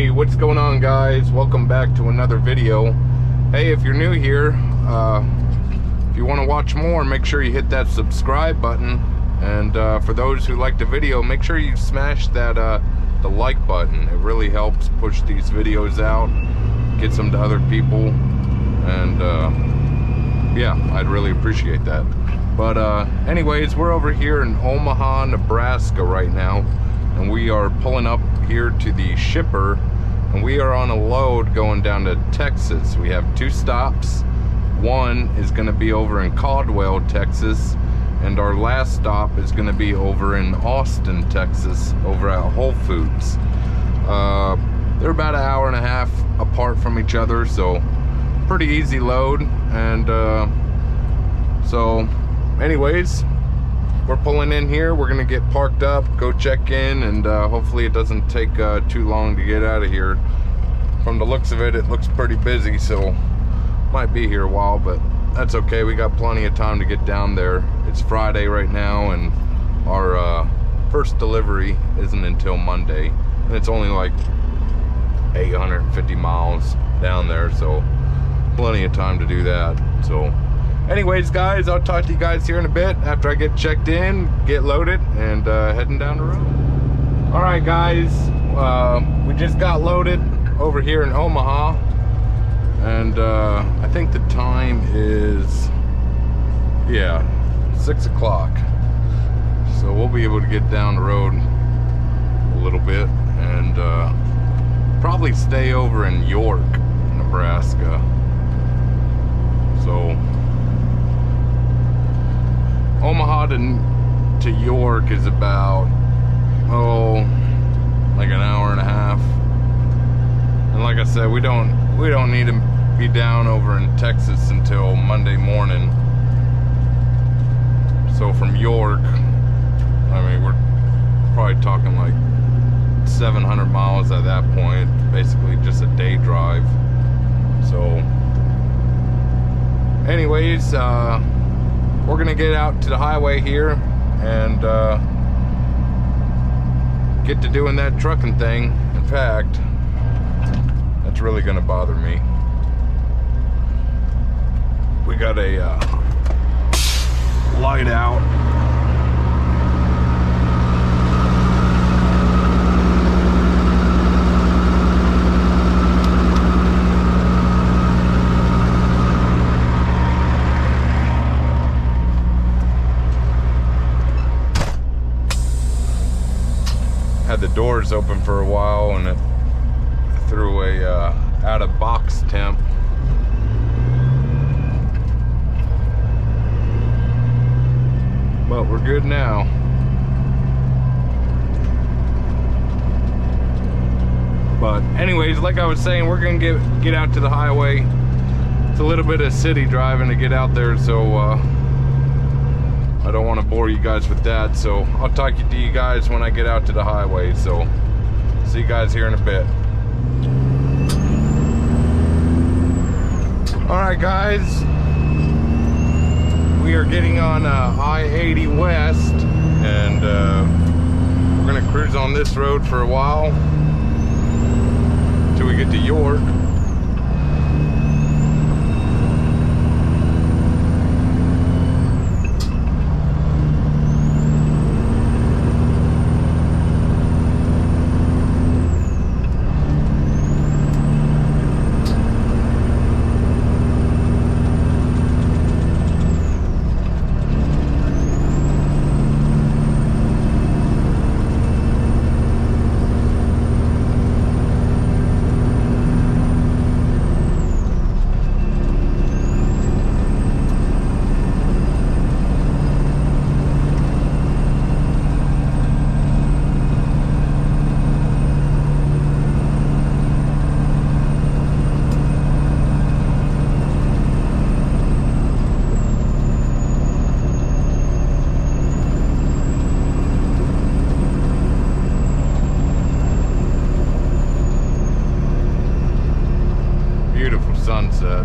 Hey, what's going on, guys? Welcome back to another video. Hey, if you're new here, if you want to watch more, make sure you hit that subscribe button. And for those who like the video, make sure you smash that the like button. It really helps push these videos out, gets them to other people, and yeah, I'd really appreciate that. But anyways, we're over here in Omaha, Nebraska right now, and we are pulling up here to the shipper, and we are on a load going down to Texas. We have 2 stops. One is going to be over in Caldwell, Texas, and our last stop is going to be over in Austin, Texas, over at Whole Foods. They're about an hour and a half apart from each other, so pretty easy load. And so anyways, we're pulling in here. We're gonna get parked up, go check in, and hopefully it doesn't take too long to get out of here. From the looks of it, it looks pretty busy, so might be here a while, but that's okay. We got plenty of time to get down there. It's Friday right now, and our first delivery isn't until Monday, and it's only like 850 miles down there, so plenty of time to do that. So anyways, guys, I'll talk to you guys here in a bit after I get checked in, get loaded, and heading down the road. All right, guys, we just got loaded over here in Omaha, and I think the time is, yeah, 6 o'clock. So we'll be able to get down the road a little bit and probably stay over in York, Nebraska. So Omaha to York is about, like an hour and a half. And like I said, we don't need to be down over in Texas until Monday morning. So from York, I mean, we're probably talking like 700 miles at that point, basically just a day drive. So anyways, we're gonna get out to the highway here and get to doing that trucking thing. In fact, that's really gonna bother me. We got a light out. Had the doors open for a while, and it threw a out of box temp. But we're good now. But anyways, like I was saying, we're gonna get out to the highway. It's a little bit of city driving to get out there, so I don't want to bore you guys with that. So I'll talk to you guys when I get out to the highway. So see you guys here in a bit. All right, guys, we are getting on I-80 West, and we're gonna cruise on this road for a while until we get to York. sunset.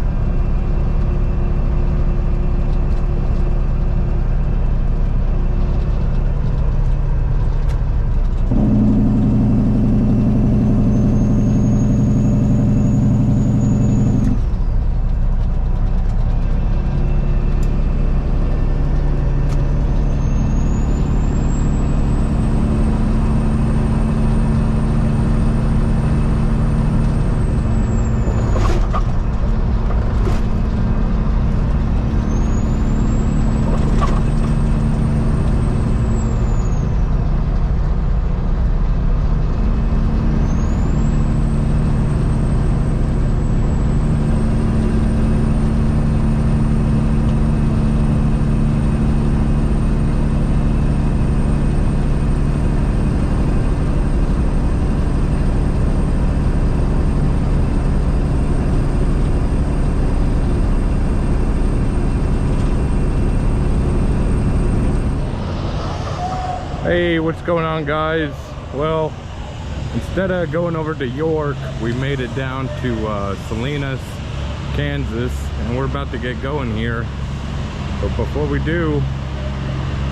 Hey, what's going on, guys? Well, instead of going over to York, we made it down to Salinas, Kansas, and we're about to get going here. But before we do,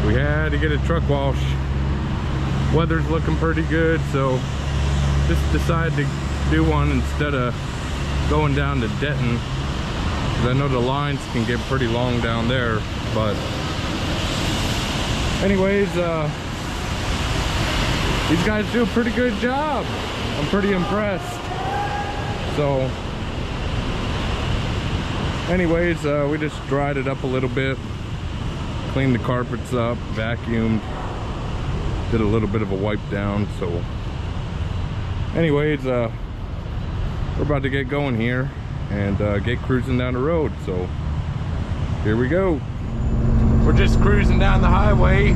we had to get a truck wash. Weather's looking pretty good, so just decided to do one instead of going down to Denton, because I know the lines can get pretty long down there. But anyways, these guys do a pretty good job. I'm pretty impressed. So anyways, we just dried it up a little bit, cleaned the carpets up, vacuumed, did a little bit of a wipe down. So anyways, we're about to get going here and get cruising down the road. So here we go. We're just cruising down the highway.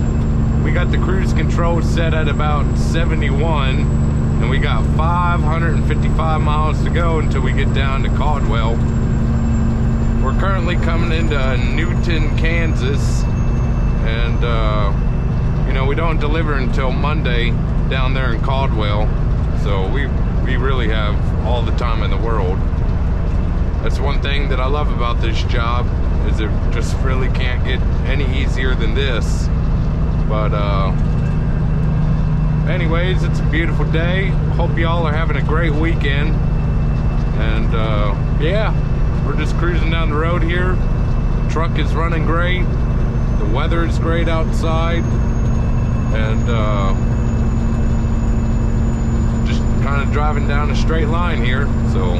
We got the cruise control set at about 71, and we got 555 miles to go until we get down to Caldwell. We're currently coming into Newton, Kansas, and you know, we don't deliver until Monday down there in Caldwell, so we really have all the time in the world. That's one thing that I love about this job, is it just really can't get any easier than this. But anyways, it's a beautiful day. Hope y'all are having a great weekend. And yeah, we're just cruising down the road here. The truck is running great. The weather is great outside. And just kind of driving down a straight line here. So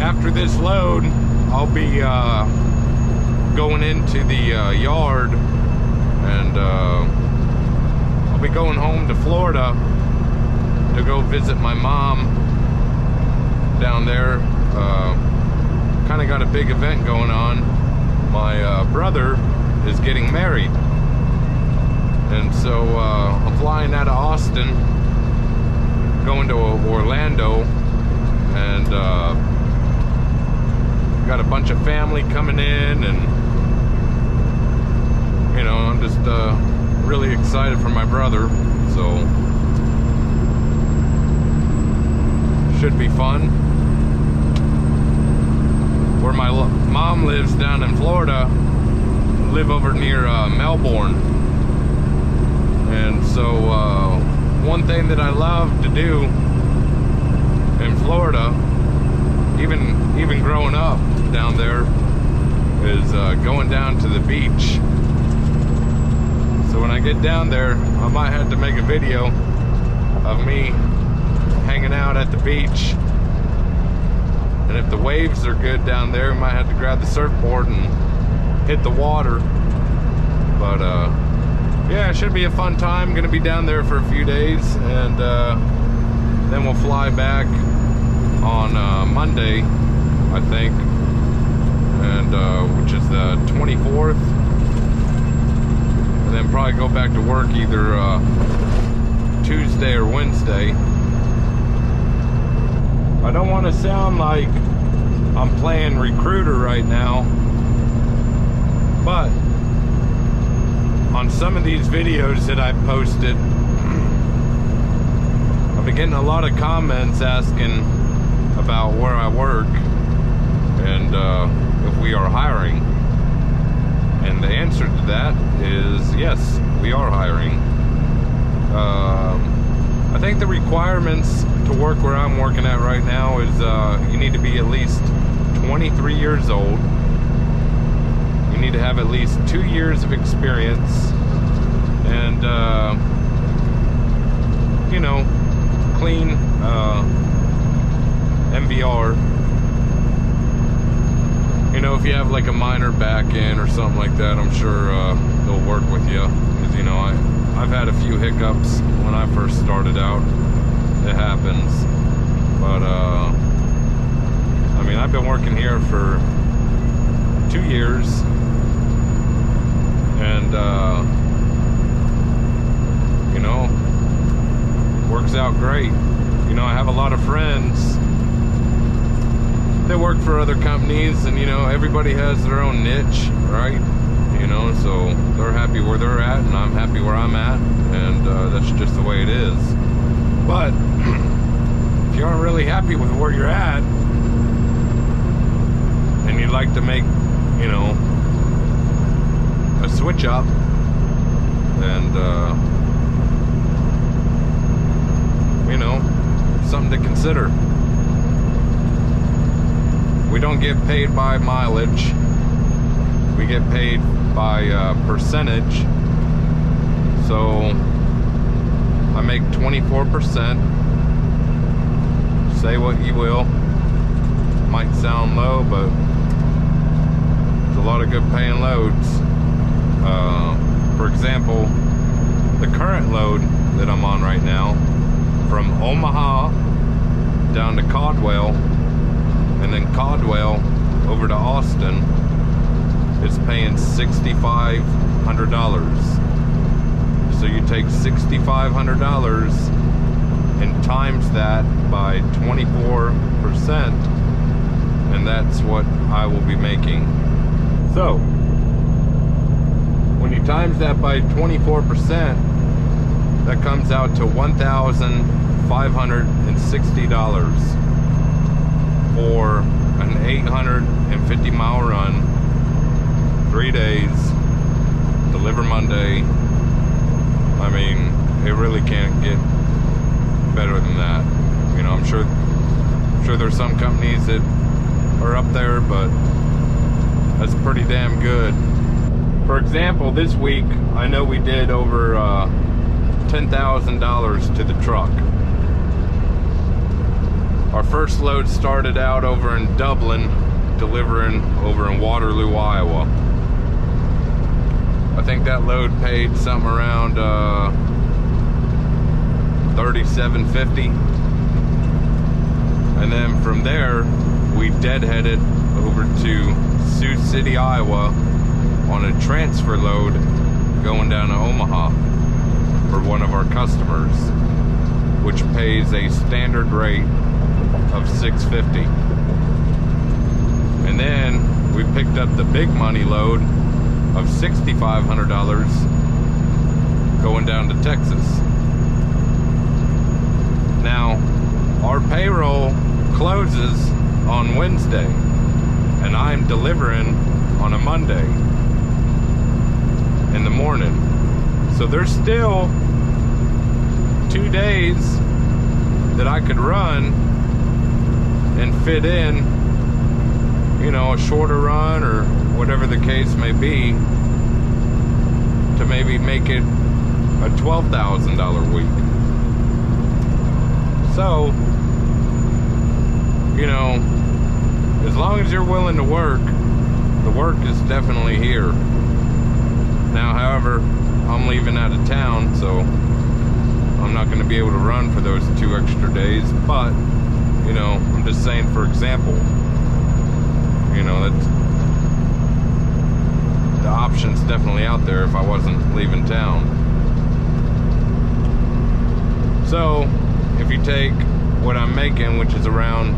after this load, I'll be going into the yard, and I'll be going home to Florida to go visit my mom down there. Kind of got a big event going on. My brother is getting married, and so I'm flying out of Austin, going to Orlando, and got a bunch of family coming in, and you know, I'm just really excited for my brother, so should be fun. Where my mom lives down in Florida, live over near Melbourne, and so one thing that I love to do in Florida, even growing up down there, is going down to the beach. So when I get down there, I might have to make a video of me hanging out at the beach. And if the waves are good down there, we might have to grab the surfboard and hit the water. But yeah, it should be a fun time. Gonna be down there for a few days, and then we'll fly back on Monday, I think, and which is the 24th. And then probably go back to work either Tuesday or Wednesday. I don't want to sound like I'm playing recruiter right now, but on some of these videos that I've posted, I've been getting a lot of comments asking about where I work and if we are hiring. And the answer to that is yes, we are hiring. I think the requirements to work where I'm working at right now is you need to be at least 23 years old. You need to have at least 2 years of experience, and you know, clean MVR. You know, if you have like a minor back end or something like that, I'm sure they'll work with you. Because, you know, I've had a few hiccups when I first started out. It happens. But, I mean, I've been working here for 2 years. And, you know, works out great. You know, I have a lot of friends that work for other companies, and you know, everybody has their own niche, right? you know, so they're happy where they're at, and I'm happy where I'm at, and that's just the way it is. But if you aren't really happy with where you're at, and you'd like to make, you know, a switch up, and you know, something to consider. We don't get paid by mileage. We get paid by percentage. So I make 24%. Say what you will. Might sound low, but it's a lot of good paying loads. For example, the current load that I'm on right now, from Omaha down to Caldwell, and then Caldwell over to Austin, it's paying $6,500. So you take $6,500 and times that by 24%, and that's what I will be making. So when you times that by 24%, that comes out to $1,560 for an 850 mile run, 3 days, deliver Monday. I mean, it really can't get better than that. You know, I'm sure there's some companies that are up there, but that's pretty damn good. For example, this week, I know we did over $10,000 to the truck. Our first load started out over in Dublin, delivering over in Waterloo, Iowa. I think that load paid something around $37.50. And then from there, we deadheaded over to Sioux City, Iowa on a transfer load going down to Omaha for one of our customers, which pays a standard rate of $650. And then we picked up the big money load of $6,500 going down to Texas. Now, our payroll closes on Wednesday, and I'm delivering on a Monday in the morning. So there's still 2 days that I could run and fit in, you know, a shorter run or whatever the case may be, to maybe make it a $12,000 week. So, you know, as long as you're willing to work, the work is definitely here. Now, however, I'm leaving out of town, so I'm not going to be able to run for those 2 extra days. But, you know, I'm just saying, for example, you know, that's, the option's definitely out there if I wasn't leaving town. So if you take what I'm making, which is around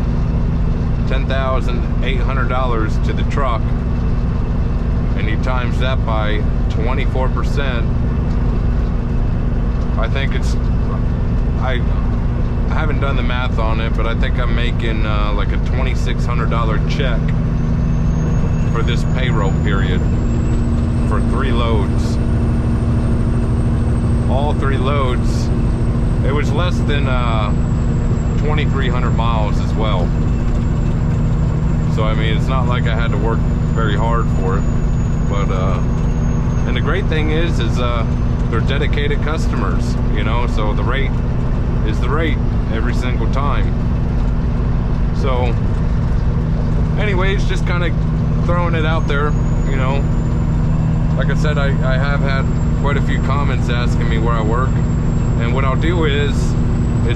$10,800 to the truck, and you times that by 24%, I think it's, I haven't done the math on it, but I think I'm making like a $2,600 check for this payroll period for 3 loads. All 3 loads. It was less than 2,300 miles as well. So I mean, it's not like I had to work very hard for it. But and the great thing is they're dedicated customers, you know, so the rate is the rate every single time. So anyways, just kind of throwing it out there, you know. Like I said, I have had quite a few comments asking me where I work, and what I'll do is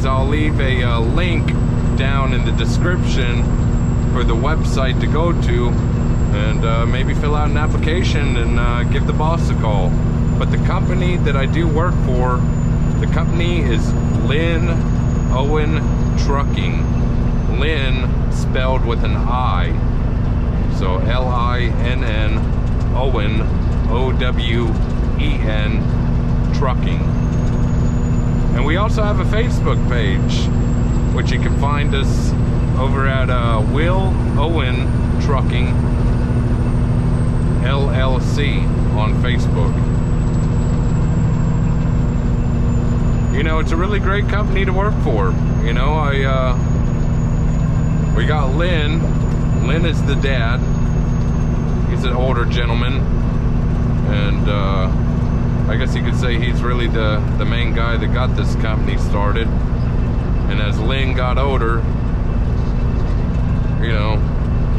I'll leave a link down in the description for the website to go to, and maybe fill out an application and give the boss a call. But the company that I do work for, the company is Lynn Owen Trucking. Lynn spelled with an I, so Linn Owen Trucking. And we also have a Facebook page, which you can find us over at Will Owen Trucking LLC on Facebook. You know, it's a really great company to work for. You know, we got Lynn. Lynn is the dad. He's an older gentleman, and I guess you could say he's really the main guy that got this company started. And as Lynn got older, you know,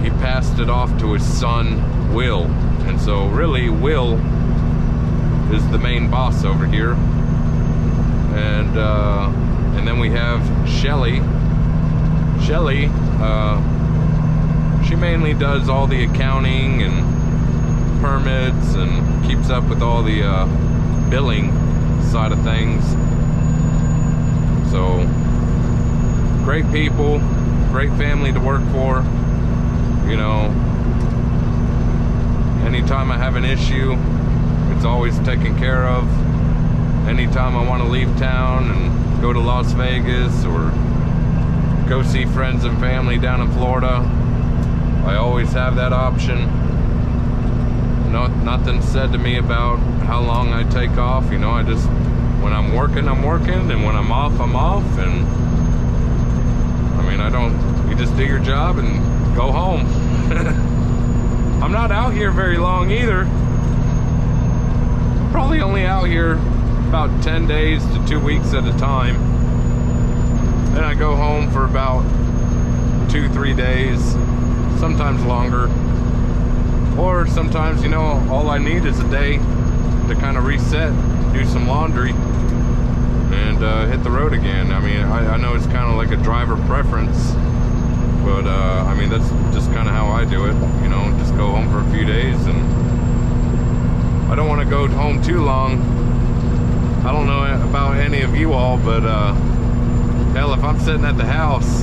he passed it off to his son, Will. And so really, Will is the main boss over here. And then we have Shelly. Shelly, she mainly does all the accounting and permits and keeps up with all the billing side of things. So great people, great family to work for. You know, anytime I have an issue, it's always taken care of. Anytime I want to leave town and go to Las Vegas or go see friends and family down in Florida, I always have that option. Nothing said to me about how long I take off. You know, I just, when I'm working, I'm working, and when I'm off, I'm off. And I mean, you just do your job and go home. I'm not out here very long either. Probably only out here about 10 days to 2 weeks at a time. Then I go home for about 2-3 days, sometimes longer. Or sometimes, you know, all I need is a day to kind of reset, do some laundry, and hit the road again. I mean, I know it's kind of like a driver preference, but I mean, that's just kind of how I do it. You know, just go home for a few days, and I don't want to go home too long. I don't know about any of you all, but hell, if I'm sitting at the house,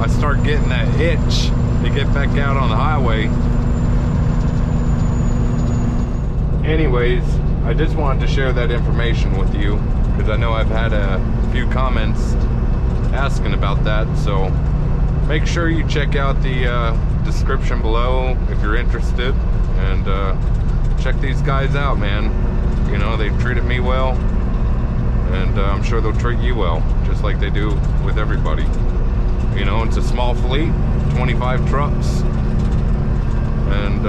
I start getting that itch to get back out on the highway. Anyways, I just wanted to share that information with you because I know I've had a few comments asking about that. So make sure you check out the description below if you're interested, and check these guys out, man. You know, they've treated me well, and I'm sure they'll treat you well, just like they do with everybody. You know, it's a small fleet, 25 trucks, and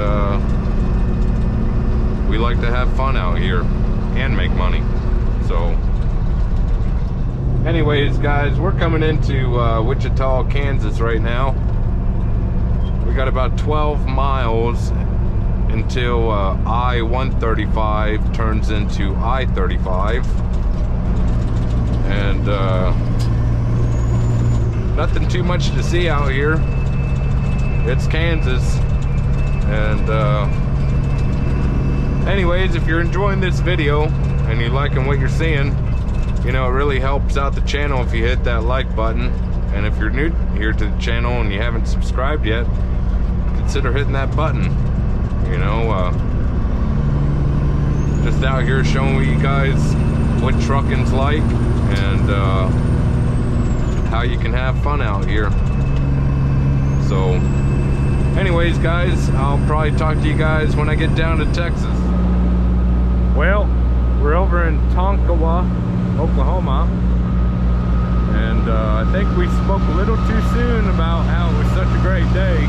we like to have fun out here and make money. So anyways, guys, we're coming into Wichita, Kansas right now. We got about 12 miles until I-135 turns into I-35. And nothing too much to see out here. It's Kansas. And anyways, if you're enjoying this video and you're liking what you're seeing, you know, it really helps out the channel if you hit that like button. And if you're new here to the channel and you haven't subscribed yet, consider hitting that button. You know, just out here showing you guys what trucking's like, and how you can have fun out here. So anyways, guys, I'll probably talk to you guys when I get down to Texas. Well, we're over in Tonkawa, Oklahoma, and I think we spoke a little too soon about how it was such a great day.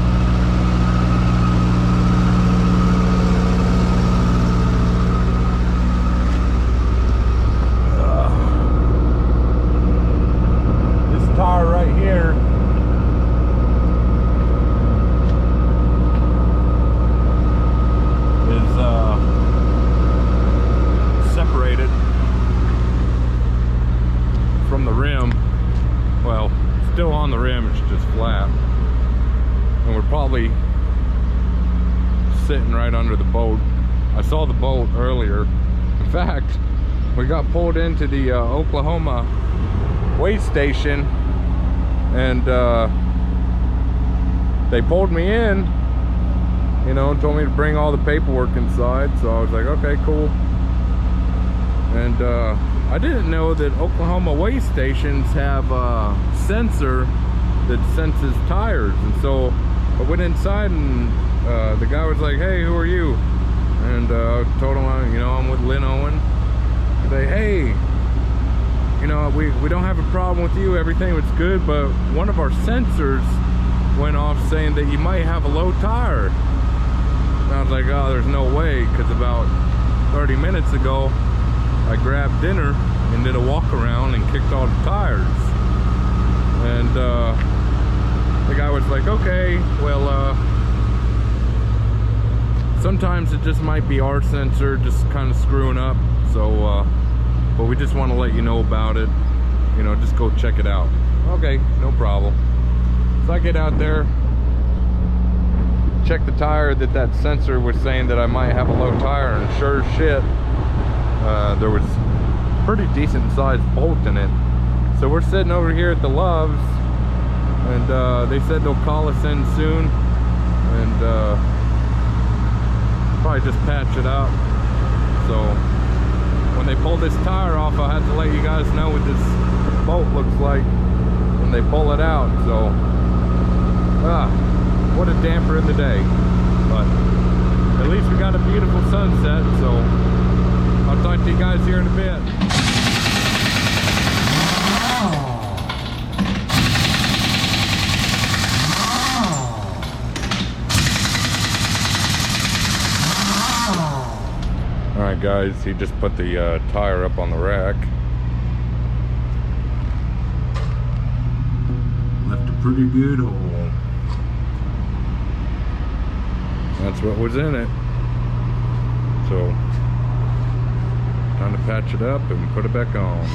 This tire right here is separated from the rim. Well, still on the rim, it's just flat, and we're probably sitting right under the boat. I saw the boat earlier. In fact, we got pulled into the Oklahoma weigh station, and they pulled me in, you know, told me to bring all the paperwork inside. So I was like, okay, cool. And I didn't know that Oklahoma weigh stations have a sensor that senses tires. And so I went inside, and the guy was like, hey, who are you? And I told him, you know, I'm with Lynn Owen. He's like, hey, you know, we don't have a problem with you, everything was good, but one of our sensors went off saying that you might have a low tire. And I was like, oh, there's no way, because about 30 minutes ago I grabbed dinner and did a walk around and kicked all the tires. And the guy was like, okay, well, sometimes it just might be our sensor just kind of screwing up. So but we just want to let you know about it, you know, just go check it out. Okay, no problem. So I get out there, check the tire, that sensor was saying that I might have a low tire, and sure as shit, there was pretty decent sized bolt in it. So we're sitting over here at the Loves, and they said they'll call us in soon, and probably just patch it up. So when they pull this tire off, I had to let you guys know what this bolt looks like when they pull it out. So what a damper in the day, but at least we got a beautiful sunset. So I'll talk to you guys here in a bit. Alright guys, he just put the tire up on the rack. Left a pretty good hole. That's what was in it. So, time to patch it up and put it back on.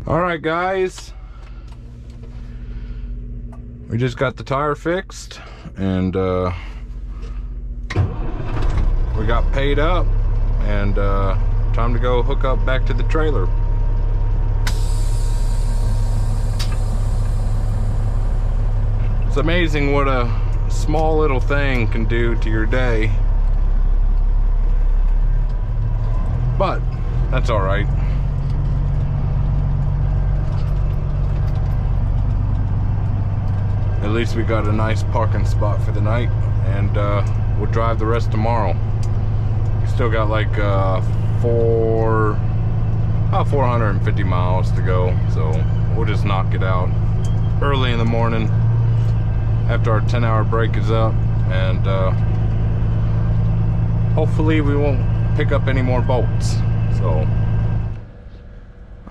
Alright guys, we just got the tire fixed, and we got paid up, and time to go hook up back to the trailer. It's amazing what a small little thing can do to your day, but that's alright. At least we got a nice parking spot for the night, and we'll drive the rest tomorrow. We still got like 450 miles to go, so we'll just knock it out early in the morning after our 10-hour break is up, and hopefully we won't pick up any more bolts. So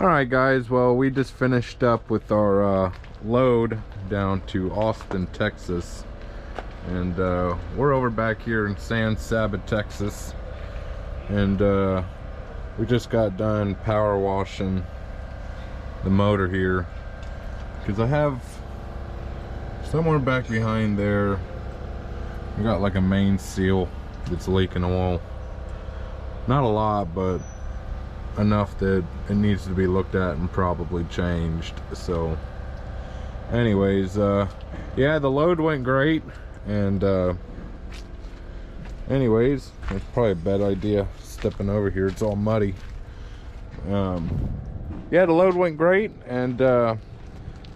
alright guys, well, we just finished up with our load down to Austin, Texas, and we're over back here in San Saba, Texas, and we just got done power washing the motor here, because I have somewhere back behind there, we got like a main seal that's leaking oil. Not a lot, but enough that it needs to be looked at and probably changed. So anyways, yeah, the load went great, and anyways, it's probably a bad idea stepping over here, it's all muddy. Yeah, the load went great, and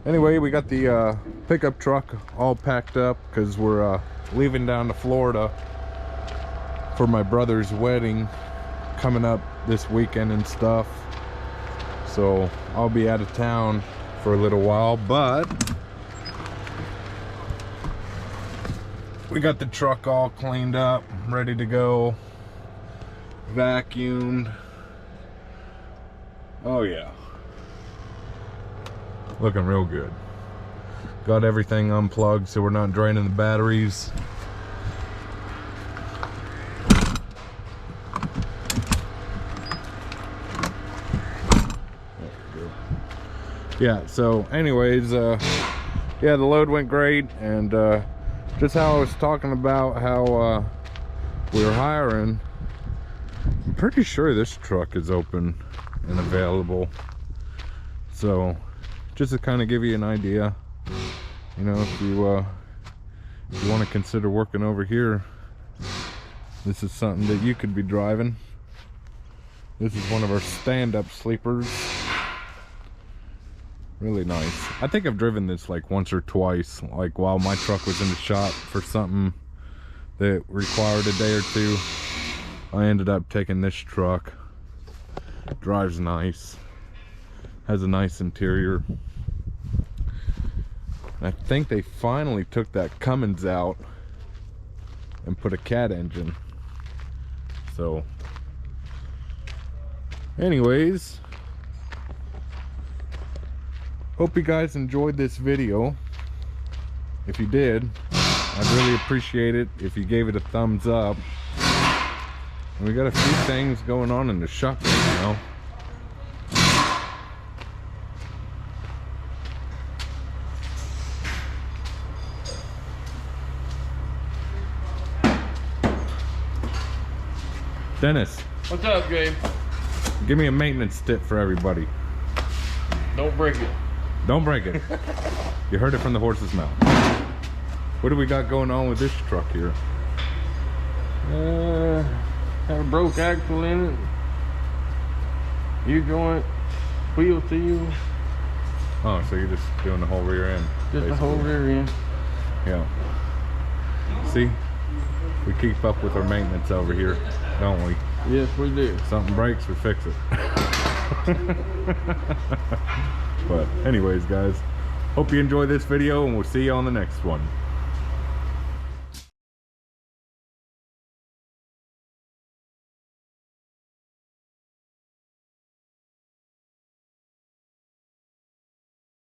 anyway, we got the pickup truck all packed up because we're leaving down to Florida for my brother's wedding coming up this weekend and stuff. So I'll be out of town for a little while, but We got the truck all cleaned up, ready to go, vacuumed. Oh yeah, looking real good. Got everything unplugged so we're not draining the batteries. Yeah, so anyways, yeah, the load went great, and just how I was talking about how we were hiring, I'm pretty sure this truck is open and available. So just to kind of give you an idea, you know, if you want to consider working over here, this is something that you could be driving. This is one of our stand-up sleepers. Really nice. I think I've driven this like once or twice, like while my truck was in the shop for something that required a day or two. I ended up taking this truck. Drives nice. Has a nice interior. I think they finally took that Cummins out and put a cat engine. So anyways, hope you guys enjoyed this video. If you did, I'd really appreciate it if you gave it a thumbs up. And we got a few things going on in the shop right now. Dennis. What's up, Gabe? Give me a maintenance tip for everybody. Don't break it. Don't break it. You heard it from the horse's mouth. What do we got going on with this truck here? Have a broke axle in it. U-joint, wheel seal. Oh, so you're just doing the whole rear end. Just the whole rear end. Yeah. See? We keep up with our maintenance over here, don't we? Yes, we do. Something breaks, we fix it. But anyways, guys, hope you enjoyed this video, and we'll see you on the next one.